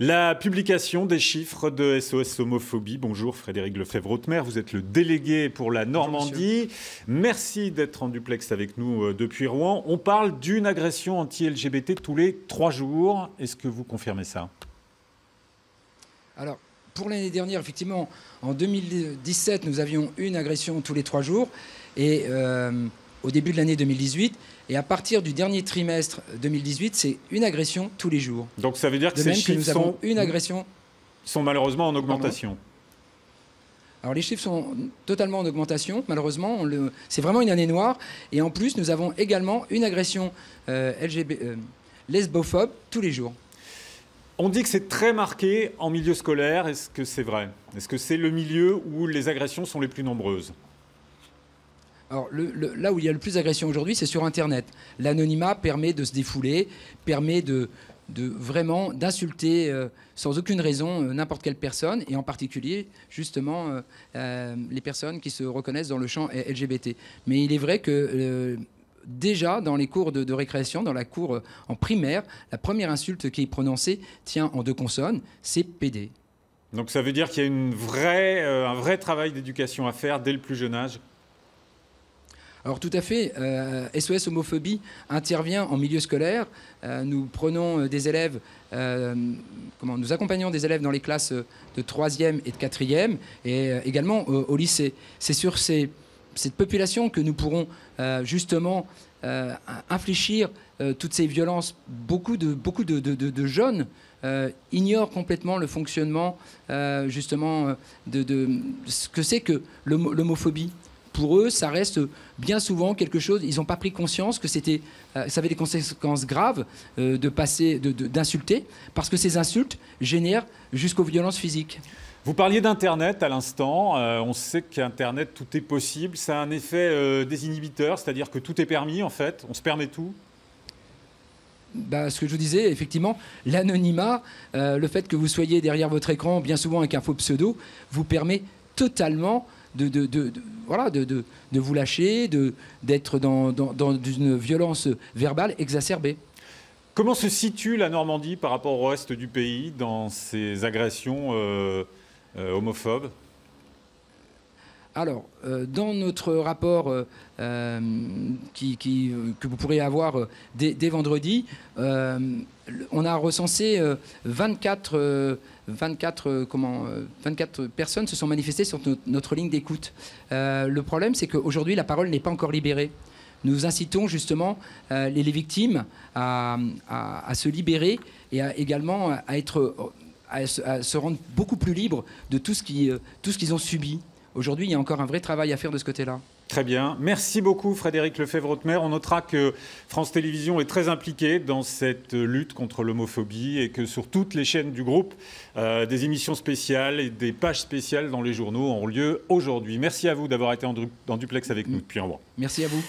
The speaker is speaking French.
La publication des chiffres de SOS Homophobie. Bonjour Frédéric Lefebvre-Hautemer, vous êtes le délégué pour la Normandie. Merci d'être en duplex avec nous depuis Rouen. On parle d'une agression anti-LGBT tous les 3 jours. Est-ce que vous confirmez ça? Alors, pour l'année dernière, effectivement, en 2017, nous avions une agression tous les 3 jours. Et au début de l'année 2018, et à partir du dernier trimestre 2018, c'est une agression tous les jours. Donc ça veut dire que ces chiffres sont malheureusement en augmentation. Alors les chiffres sont totalement en augmentation, malheureusement. C'est vraiment une année noire. Et en plus, nous avons également une agression lesbophobe tous les jours. On dit que c'est très marqué en milieu scolaire. Est-ce que c'est vrai? Est-ce que c'est le milieu où les agressions sont les plus nombreuses? Alors, là où il y a le plus d'agressions aujourd'hui, c'est sur Internet. L'anonymat permet de se défouler, permet vraiment d'insulter sans aucune raison n'importe quelle personne, et en particulier, justement, les personnes qui se reconnaissent dans le champ LGBT. Mais il est vrai que déjà, dans les cours de récréation, dans la cour en primaire, la première insulte qui est prononcée tient en 2 consonnes, c'est PD. Donc ça veut dire qu'il y a un vrai travail d'éducation à faire dès le plus jeune âge? Alors tout à fait, SOS Homophobie intervient en milieu scolaire. Nous prenons des élèves, nous accompagnons des élèves dans les classes de 3e et de 4e, et également au lycée. C'est sur cette population que nous pourrons justement infléchir toutes ces violences. Beaucoup de jeunes ignorent complètement le fonctionnement justement de ce que c'est que l'homophobie. Pour eux, ça reste bien souvent quelque chose. Ils n'ont pas pris conscience que ça avait des conséquences graves d'insulter, parce que ces insultes génèrent jusqu'aux violences physiques. Vous parliez d'Internet à l'instant. On sait qu'Internet, tout est possible. Ça a un effet désinhibiteur, c'est-à-dire que tout est permis, en fait. On se permet tout. Ce que je vous disais, effectivement, l'anonymat, le fait que vous soyez derrière votre écran, bien souvent avec un faux pseudo, vous permet totalement de vous lâcher, d'être dans une violence verbale exacerbée. Comment se situe la Normandie par rapport au reste du pays dans ces agressions homophobes? Alors, dans notre rapport que vous pourrez avoir dès vendredi, on a recensé 24 personnes se sont manifestées sur notre ligne d'écoute. Le problème, c'est qu'aujourd'hui, la parole n'est pas encore libérée. Nous incitons justement les victimes à se libérer et également à se rendre beaucoup plus libres de tout ce qu'ils ont subi. Aujourd'hui, il y a encore un vrai travail à faire de ce côté-là. Très bien. Merci beaucoup Frédéric Lefebvre-Hautemer. On notera que France Télévisions est très impliquée dans cette lutte contre l'homophobie et que sur toutes les chaînes du groupe, des émissions spéciales et des pages spéciales dans les journaux ont lieu aujourd'hui. Merci à vous d'avoir été en duplex avec nous depuis un mois. Merci à vous.